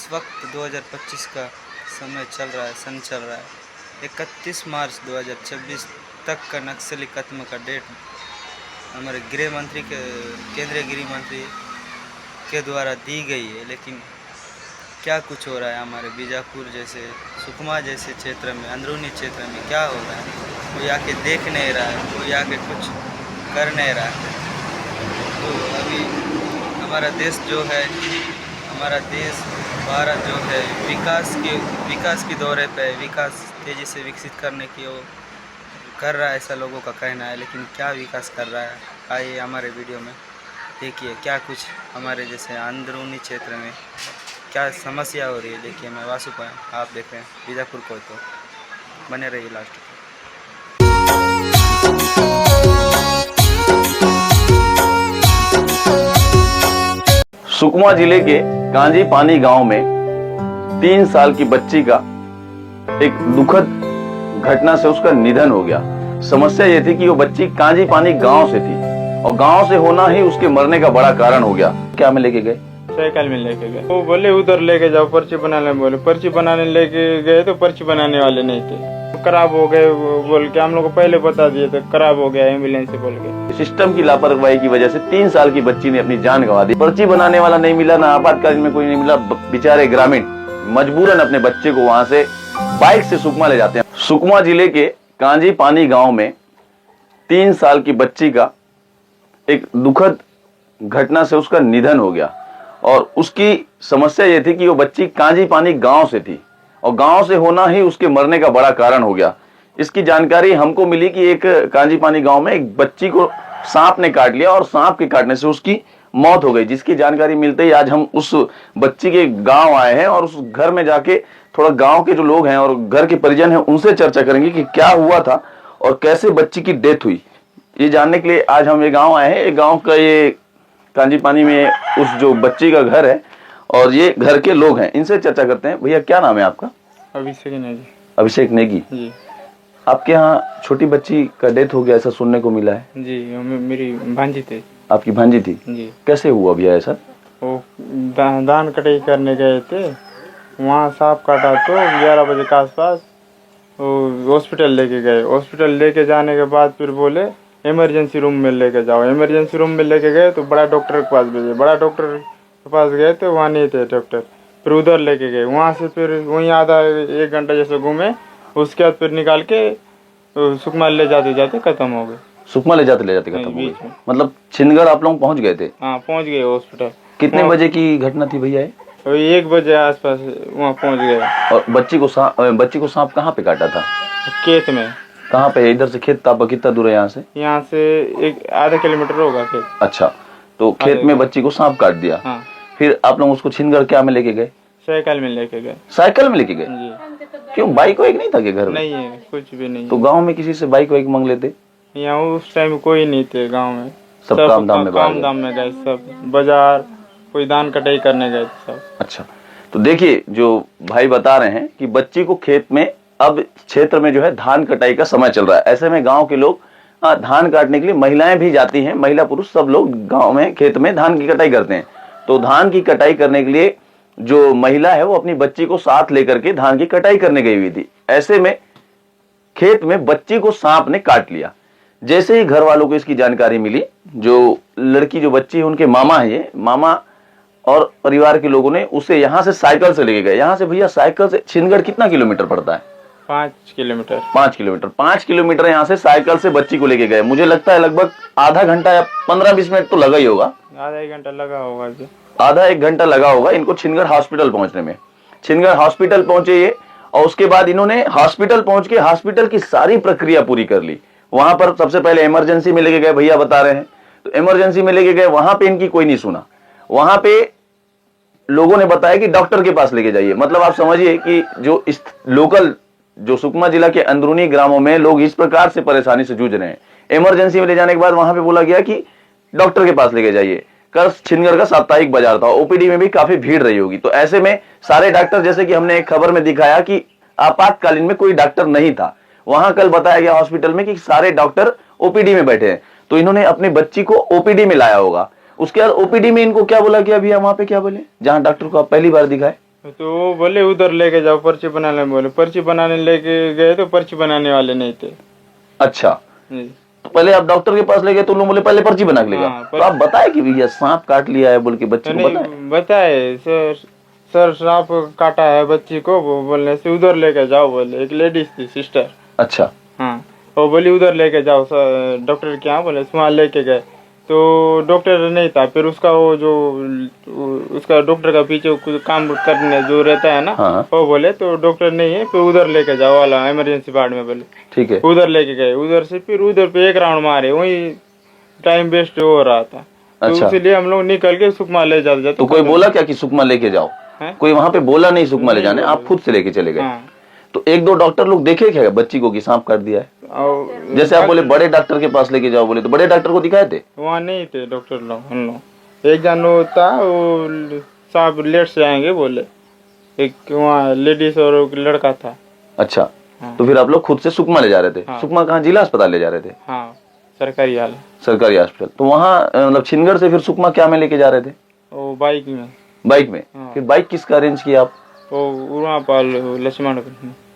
इस वक्त 2025 का समय चल रहा है, सन चल रहा है। 31 मार्च 2026 तक का नक्सली खत्म का डेट हमारे गृह मंत्री के केंद्रीय गृह मंत्री के द्वारा दी गई है। लेकिन क्या कुछ हो रहा है हमारे बीजापुर जैसे, सुकमा जैसे क्षेत्र में, अंदरूनी क्षेत्र में क्या हो रहा है, कोई आके देख नहीं रहा है, कोई आके कुछ कर नहीं रहा है। तो अभी हमारा देश जो है, हमारा देश भारत जो है विकास की दौरे पे, विकास तेज़ी से विकसित करने की ओर कर रहा है, ऐसा लोगों का कहना है। लेकिन क्या विकास कर रहा है, आइए हमारे वीडियो में देखिए क्या कुछ हमारे जैसे अंदरूनी क्षेत्र में क्या समस्या हो रही है। देखिए मैं वासु का, आप देख रहे हैं बीजापुर को, तो बने रहिए लास्ट तक। सुकमा जिले के कांजी पानी गांव में 3 साल की बच्ची का एक दुखद घटना से उसका निधन हो गया। समस्या ये थी कि वो बच्ची कांजी पानी गांव से थी और गांव से होना ही उसके मरने का बड़ा कारण हो गया। क्या में लेके गए? साइकिल में लेके गए। वो बोले उधर लेके जाओ पर्ची बनाने, बोले पर्ची बनाने लेके गए तो पर्ची बनाने वाले नहीं थे, खराब हो गए बोल के हम लोग को पहले बता दिए तो खराब हो गया एम्बुलेंस से बोल के। सिस्टम की लापरवाही की वजह से 3 साल की बच्ची ने अपनी जान गंवा दी। पर्ची बनाने वाला नहीं मिला, ना आपातकालीन में कोई नहीं मिला। बेचारे ग्रामीण मजबूरन अपने बच्चे को वहां से बाइक से सुकमा ले जाते हैं। सुकमा जिले के कांजी पानी गांव में 3 साल की बच्ची का एक दुखद घटना से उसका निधन हो गया और उसकी समस्या ये थी कि वो बच्ची कांजी पानी गांव से थी और गांव से होना ही उसके मरने का बड़ा कारण हो गया। इसकी जानकारी हमको मिली कि एक कांजी पानी गांव में एक बच्ची को सांप ने काट लिया और सांप के काटने से उसकी मौत हो गई। जिसकी जानकारी मिलते ही आज हम उस बच्ची के गांव आए हैं और उस घर में जाके थोड़ा गांव के जो लोग हैं और घर के परिजन हैं उनसे चर्चा करेंगे कि क्या हुआ था और कैसे बच्ची की डेथ हुई। ये जानने के लिए आज हम ये गाँव आए हैं। ये गाँव का ये कांजी पानी में उस जो बच्ची का घर है और ये घर के लोग हैं, इनसे चर्चा करते हैं। भैया क्या नाम है आपका? अभिषेक नेगी। अभिषेक नेगी जी। आपके यहाँ छोटी बच्ची का डेथ हो गया ऐसा सुनने को मिला है। जी मेरी भांजी थी। आपकी भांजी थी? जी। कैसे हुआ भैया ऐसा? वो धान कटाई करने गए थे, वहाँ सांप काटा तो 11 बजे के आसपास हॉस्पिटल लेके गए। हॉस्पिटल लेके जाने के बाद फिर बोले इमरजेंसी रूम में लेके जाओ। इमरजेंसी रूम में लेके गए तो बड़ा डॉक्टर के पास भेजे। बड़ा डॉक्टर के पास गए तो वहाँ नहीं थे डॉक्टर, फिर उधर लेके गए। वहाँ से फिर वहीं आधा 1 घंटा जैसे घूमे, उसके बाद फिर निकाल के सुकमा ले जाते जाते खत्म हो गए। सुकमा ले जाते खत्म हो गए। मतलब छिंदगढ़ आप लोग पहुँच गए थे? हाँ पहुँच गए हॉस्पिटल। कितने बजे की घटना थी भैया? 1 बजे आसपास वहाँ पहुँच गए। और बच्ची को सांप कहाँ पे काटा था? खेत में। कहाँ पे? इधर से खेत तापा कितना दूर है यहाँ से? यहाँ से आधा किलोमीटर होगा खेत। अच्छा, तो खेत में बच्ची को सांप काट दिया। हाँ। फिर आप लोग उसको छिंदगढ़ क्या में लेके गए? साइकिल में लेके गए। साइकिल में लेके गए? जी। क्यों, बाइक वाइक नहीं था कि घर में? नहीं है, कुछ भी नहीं। तो गांव में किसी से बाइक वाइक मांग लेते? यहाँ उस टाइम कोई नहीं थे गांव में, सब काम धाम में गए, सब बाजार, कोई धान कटाई करने गए सब। अच्छा, तो देखिए जो भाई बता रहे हैं कि बच्ची को खेत में, अब क्षेत्र में जो है धान कटाई का समय चल रहा है। ऐसे में गांव के लोग धान काटने के लिए महिलाएं भी जाती हैं, महिला पुरुष सब लोग गांव में खेत में धान की कटाई करते हैं। तो धान की कटाई करने के लिए जो महिला है वो अपनी बच्ची को साथ लेकर के धान की कटाई करने गई हुई थी। ऐसे में खेत में बच्ची को सांप ने काट लिया। जैसे ही घर वालों को इसकी जानकारी मिली, जो लड़की जो बच्ची है उनके मामा है, ये मामा और परिवार के लोगों ने उसे यहाँ से साइकिल से लेके गए। यहाँ से भैया साइकिल से छिंदगढ़ कितना किलोमीटर पड़ता है? 5 किलोमीटर। 5 किलोमीटर यहाँ से साइकिल से बच्ची को लेके गए। मुझे लगता है लगभग आधा घंटा या 15-20 मिनट तो लगा ही होगा। आधा 1 घंटा लगा होगा जी। आधा 1 घंटा लगा होगा इनको छिंदगढ़ हॉस्पिटल पहुंचने में। छिंदगढ़ हॉस्पिटल पहुंचे ये और उसके बाद इन्होंने हॉस्पिटल पहुंच के हॉस्पिटल की सारी प्रक्रिया पूरी कर ली। वहां पर सबसे पहले इमरजेंसी में लेके गए, भैया बता रहे हैं, तो इमरजेंसी में लेके गए। वहां पे इनकी कोई नहीं सुना। वहां पे लोगों ने बताया कि डॉक्टर के पास लेके जाइए। मतलब आप समझिए कि जो इस लोकल जो सुकमा जिला के अंदरूनी ग्रामों में लोग इस प्रकार से परेशानी से जूझ रहे हैं। इमरजेंसी में ले जाने के बाद वहां पे बोला गया कि डॉक्टर के पास लेके जाइए। कल छिंदगढ़ का साप्ताहिक बाजार था, ओपीडी में भी काफी भीड़ रही होगी। तो ऐसे में सारे डॉक्टर, जैसे कि हमने एक खबर में दिखाया कि आपातकालीन में कोई डॉक्टर नहीं था, वहां कल बताया गया हॉस्पिटल में कि सारे डॉक्टर ओपीडी में बैठे हैं। तो इन्होंने अपनी बच्ची को ओपीडी में लाया होगा। उसके बाद ओपीडी में इनको क्या बोला गया? अभी वहां पे क्या बोले जहां डॉक्टर को आप पहली बार दिखाए? तो वो बोले उधर लेके जाओ पर्ची बनाने, बोले पर्ची बनाने लेके गए तो पर्ची बनाने वाले नहीं थे। अच्छा, जी। तो पहले आप डॉक्टर के पास ले गए तो उन्होंने बोले पहले पर्ची बना के ले जाओ। हाँ, तो आप बताए कि भैया सांप काट लिया है बोल के बच्चे को बताए? नहीं बताए सर, सर सांप काटा है बच्ची को, वो बोलने से उधर लेके जाओ बोले। एक लेडीज थी सिस्टर। अच्छा, हाँ, वो बोली उधर लेके जाओ सर डॉक्टर के यहाँ, बोले वहाँ लेके गए तो डॉक्टर नहीं था। फिर उसका वो जो उसका डॉक्टर का पीछे कुछ काम करने जो रहता है ना, हाँ। वो बोले तो डॉक्टर नहीं है, फिर उधर लेके जाओ वाला इमरजेंसी वार्ड में बोले। ठीक है। उधर लेके गए, उधर से फिर उधर पे एक राउंड मारे, वही टाइम वेस्ट हो रहा था। तो अच्छा। इसलिए हम लोग निकल के सुकमा ले जाते। तो कोई बोला क्या कि सुकमा लेके जाओ? हैं? कोई वहां पे बोला नहीं सुकमा ले नहीं जाने, बोला। आप खुद से लेके चले गए? हाँ। तो एक दो डॉक्टर लोग देखे क्या बच्ची को कि सांप काट दिया है? और जैसे आप बोले बड़े डॉक्टर के पास लेके जाओ बोले, तो बड़े डॉक्टर को दिखाए थे? वहाँ नहीं थे डॉक्टर लोग, हम लोग एक जन था वो साहब लेट से आएंगे बोले, एक वहाँ लेडीज और एक लड़का था। अच्छा, हाँ। तो फिर आप लोग खुद से सुकमा ले जा रहे थे? हाँ। सुकमा कहाँ, जिला अस्पताल ले जा रहे थे? हाँ, सरकारी हाल। सरकारी हॉस्पिटल। तो वहाँ मतलब छिंदगढ़ से फिर सुकमा क्या में लेके जा रहे थे? वो बाइक में। बाइक में? हाँ। फिर बाइक किसका अरेंज किया आप? वो वहाँ पर लक्ष्मण।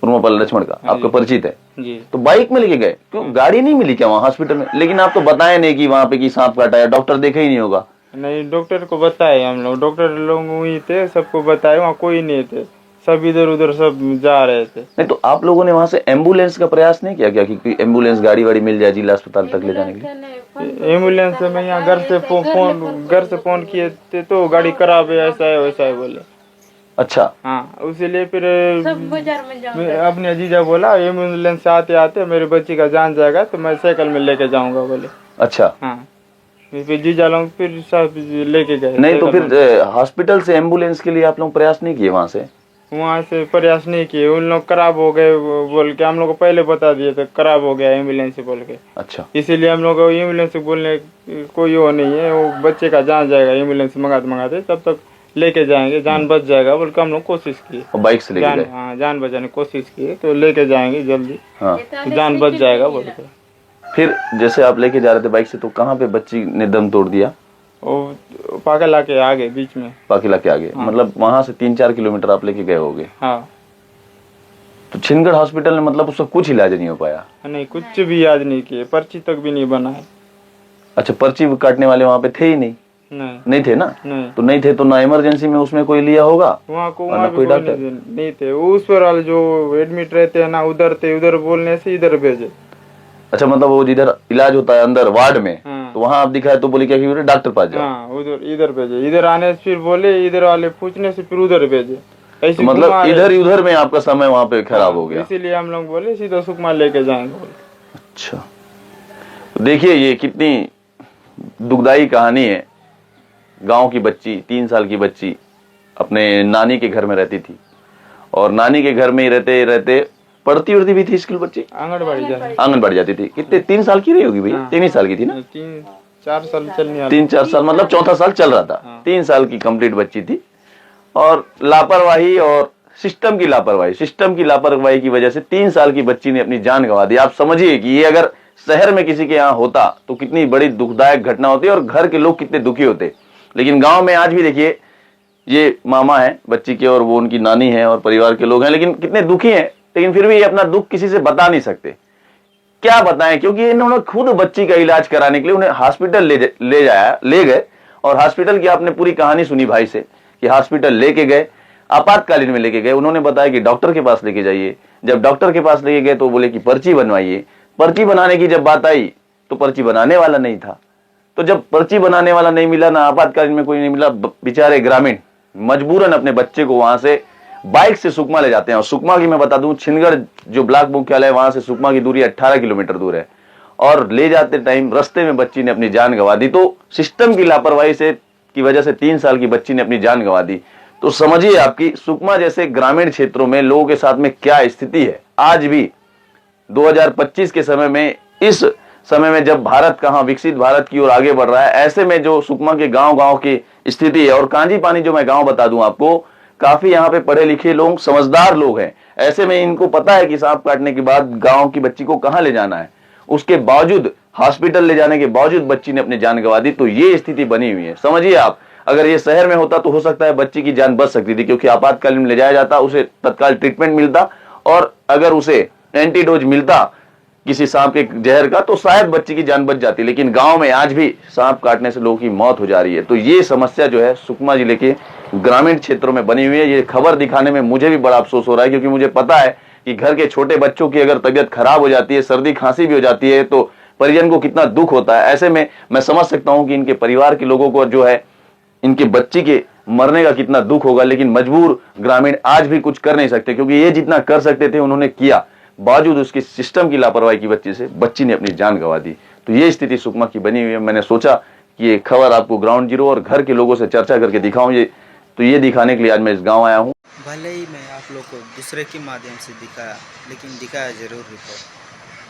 उर्मापाल लक्ष्मण का आपका परिचित है? जी। तो बाइक में लेके गए, क्यों गाड़ी नहीं मिली क्या वहाँ हॉस्पिटल में? लेकिन आप तो बताए नहीं कि वहाँ पे कि सांप काटा है, डॉक्टर देखे ही नहीं होगा। नहीं, डॉक्टर को बताए हम लोग, डॉक्टर लोग वही थे, सबको बताए, वहाँ कोई नहीं थे, सब इधर उधर सब जा रहे थे। नहीं तो आप लोगों ने वहाँ से एम्बुलेंस का प्रयास नहीं किया क्या कि एम्बुलेंस गाड़ी वाड़ी मिल जाए जिला अस्पताल तक ले जाने के लिए? एम्बुलेंस में यहाँ घर से फोन किए थे तो गाड़ी खराब है, ऐसा है वैसा है बोले। अच्छा। हाँ, उसीलिए फिर अपने जीजा बोला एम्बुलेंस से आते आते मेरे बच्ची का जान जाएगा तो मैं साइकिल में लेके जाऊंगा बोले। अच्छा। हाँ, फिर जीजा लोग फिर सब लेके गए। नहीं तो फिर हॉस्पिटल से एम्बुलेंस के लिए आप लोग प्रयास नहीं किए? वहाँ से प्रयास नहीं किए, उन लोग खराब हो गए बोल के हम लोग को पहले बता दिए थे, खराब हो गया एम्बुलेंस से बोल के। अच्छा। इसीलिए हम लोग को एम्बुलेंस से बोलने कोई वो नहीं है, वो बच्चे का जान जाएगा एम्बुलेंस मंगाते तब तक लेके जाएंगे, जान बच जाएगा बोल के हम लोग कोशिश किए। और बाइक से लेके गए? हाँ, जान बचाने की कोशिश किए तो लेके जाएंगे जल्दी। हाँ। जान बच जाएगा बोल के। फिर जैसे आप लेके जा रहे थे बाइक से, तो कहाँ पे बच्ची ने दम तोड़ दिया? वो पाकला के आगे बीच में। पाकिला के आगे? हाँ। मतलब वहां से 3-4 किलोमीटर आप लेके गए होगे? हाँ। तो छिंदगढ़ हॉस्पिटल में मतलब उसका कुछ इलाज नहीं हो पाया? नहीं, कुछ भी याद नहीं किए, पर्ची तक भी नहीं बनाए। अच्छा, पर्ची काटने वाले वहाँ पे थे ही नहीं? नहीं थे ना? नहीं। तो नहीं थे तो ना इमरजेंसी में उसमें कोई लिया होगा? वहाँ को वरना कोई डॉक्टर नहीं थे, उस पर वाले जो एडमिट रहते हैं ना उधर थे, उधर बोलने से इधर भेजे। अच्छा, मतलब वो जिधर इलाज होता है अंदर वार्ड में, हाँ। तो वहाँ आप दिखाए तो बोले क्या कि डॉक्टर पास जाओ? हाँ, उधर इधर भेजे, इधर आने से फिर बोले इधर वाले पूछने से फिर उधर भेजे। ऐसे तो मतलब इधर उधर में आपका समय वहाँ पे खराब हो गया? इसीलिए हम लोग बोले सीधा सुकमा लेके जाएंगे बोले। अच्छा, तो देखिए ये कितनी दुखदाई कहानी है। गांव की बच्ची, 3 साल की बच्ची अपने नानी के घर में रहती थी, और नानी के घर में ही रहते रहते पढ़ती उड़ती भी थी स्कूल बच्ची? आंगनबाड़ी जाती थी। कितने, 3 साल की रही होगी भैया? 3 ही साल की थी ना? 3-4 साल चलने 3-4 साल मतलब चौथा साल चल रहा था। 3 साल की कंप्लीट बच्ची थी, और लापरवाही और सिस्टम की लापरवाही की वजह से 3 साल की बच्ची ने अपनी जान गंवा दी। आप समझिए कि ये अगर शहर में किसी के यहाँ होता तो कितनी बड़ी दुखदायक घटना होती और घर के लोग कितने दुखी होते। लेकिन गांव में आज भी देखिए, ये मामा है बच्ची के और वो उनकी नानी है और परिवार के लोग हैं, लेकिन कितने दुखी हैं, लेकिन फिर भी ये अपना दुख किसी से बता नहीं सकते। क्या बताएं, क्योंकि इन्होंने खुद बच्ची का इलाज कराने के लिए उन्हें हॉस्पिटल ले गए, और हॉस्पिटल की आपने पूरी कहानी सुनी भाई से कि हॉस्पिटल लेके गए, आपातकालीन में लेके गए। उन्होंने बताया कि डॉक्टर के पास लेके जाइए। जब डॉक्टर के पास लेके गए तो बोले कि पर्ची बनवाइए। पर्ची बनाने की जब बात आई तो पर्ची बनाने वाला नहीं था। तो जब पर्ची बनाने वाला नहीं मिला, ना आपातकालीन में कोई नहीं मिला, बेचारे ग्रामीण मजबूरन अपने बच्चे को वहां से बाइक से सुकमा ले जाते हैं। और सुकमा की मैं बता दूं, छिंदगढ़ जो ब्लॉक मुख्यालय वहां से सुकमा की दूरी 18 किलोमीटर दूर है, और ले जाते टाइम रास्ते में बच्ची ने अपनी जान गंवा दी। तो सिस्टम की लापरवाही की वजह से 3 साल की बच्ची ने अपनी जान गंवा दी। तो समझिए आपकी सुकमा जैसे ग्रामीण क्षेत्रों में लोगों के साथ में क्या स्थिति है। आज भी 2025 के समय में, इस समय में जब भारत कहाँ विकसित भारत की ओर आगे बढ़ रहा है, ऐसे में जो सुकमा के गांव की स्थिति है, और कांजी पानी जो मैं गांव बता दूं आपको, काफी यहाँ पे पढ़े लिखे लोग, समझदार लोग हैं। ऐसे में इनको पता है कि सांप काटने के बाद गांव की बच्ची को कहाँ ले जाना है, उसके बावजूद हॉस्पिटल ले जाने के बावजूद बच्ची ने अपनी जान गंवा दी। तो ये स्थिति बनी हुई है। समझिए आप, अगर ये शहर में होता तो हो सकता है बच्ची की जान बच सकती थी, क्योंकि आपातकालीन में ले जाया जाता, उसे तत्काल ट्रीटमेंट मिलता, और अगर उसे एंटीडोज मिलता किसी सांप के जहर का तो शायद बच्ची की जान बच जाती। लेकिन गांव में आज भी सांप काटने से लोगों की मौत हो जा रही है। तो ये समस्या जो है सुकमा जिले के ग्रामीण क्षेत्रों में बनी हुई है। ये खबर दिखाने में मुझे भी बड़ा अफसोस हो रहा है, क्योंकि मुझे पता है कि घर के छोटे बच्चों की अगर तबीयत खराब हो जाती है, सर्दी खांसी भी हो जाती है, तो परिजन को कितना दुख होता है। ऐसे में मैं समझ सकता हूं कि इनके परिवार के लोगों को जो है इनके बच्ची के मरने का कितना दुख होगा। लेकिन मजबूर ग्रामीण आज भी कुछ कर नहीं सकते, क्योंकि ये जितना कर सकते थे उन्होंने किया, बावजूद उसकी सिस्टम की लापरवाही की वजह से बच्ची ने अपनी जान गंवा दी। तो ये स्थिति सुकमा की बनी हुई है। मैंने सोचा कि ये खबर आपको ग्राउंड जीरो और घर के लोगों से चर्चा करके दिखाऊं। ये दिखाने के लिए आज मैं इस गांव आया हूं। भले ही मैं आप लोग को दूसरे के माध्यम से दिखाया, लेकिन दिखाया ज़रूर रिपोर्ट।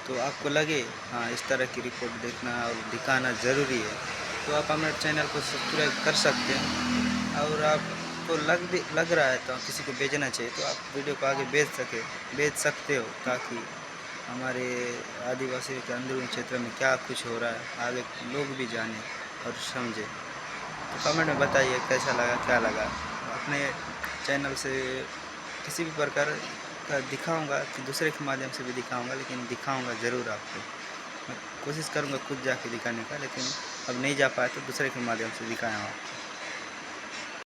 तो आपको लगे हाँ इस तरह की रिपोर्ट देखना और दिखाना ज़रूरी है, तो आप हमारे चैनल को सब्सक्राइब कर सकते हैं। और आपको लग रहा है तो किसी को भेजना चाहिए तो आप वीडियो को आगे भेज सकते हो, ताकि हमारे आदिवासियों के अंदरूनी क्षेत्र में क्या कुछ हो रहा है आगे लोग भी जाने और समझे। तो कमेंट में बताइए कैसा लगा, क्या लगा। अपने चैनल से किसी भी प्रकार का दिखाऊंगा कि दूसरे के माध्यम से भी दिखाऊंगा, लेकिन दिखाऊंगा ज़रूर आपको। मैं कोशिश करूंगा खुद जाके दिखाने का, लेकिन अब नहीं जा पाया तो दूसरे के माध्यम से दिखाया आपको।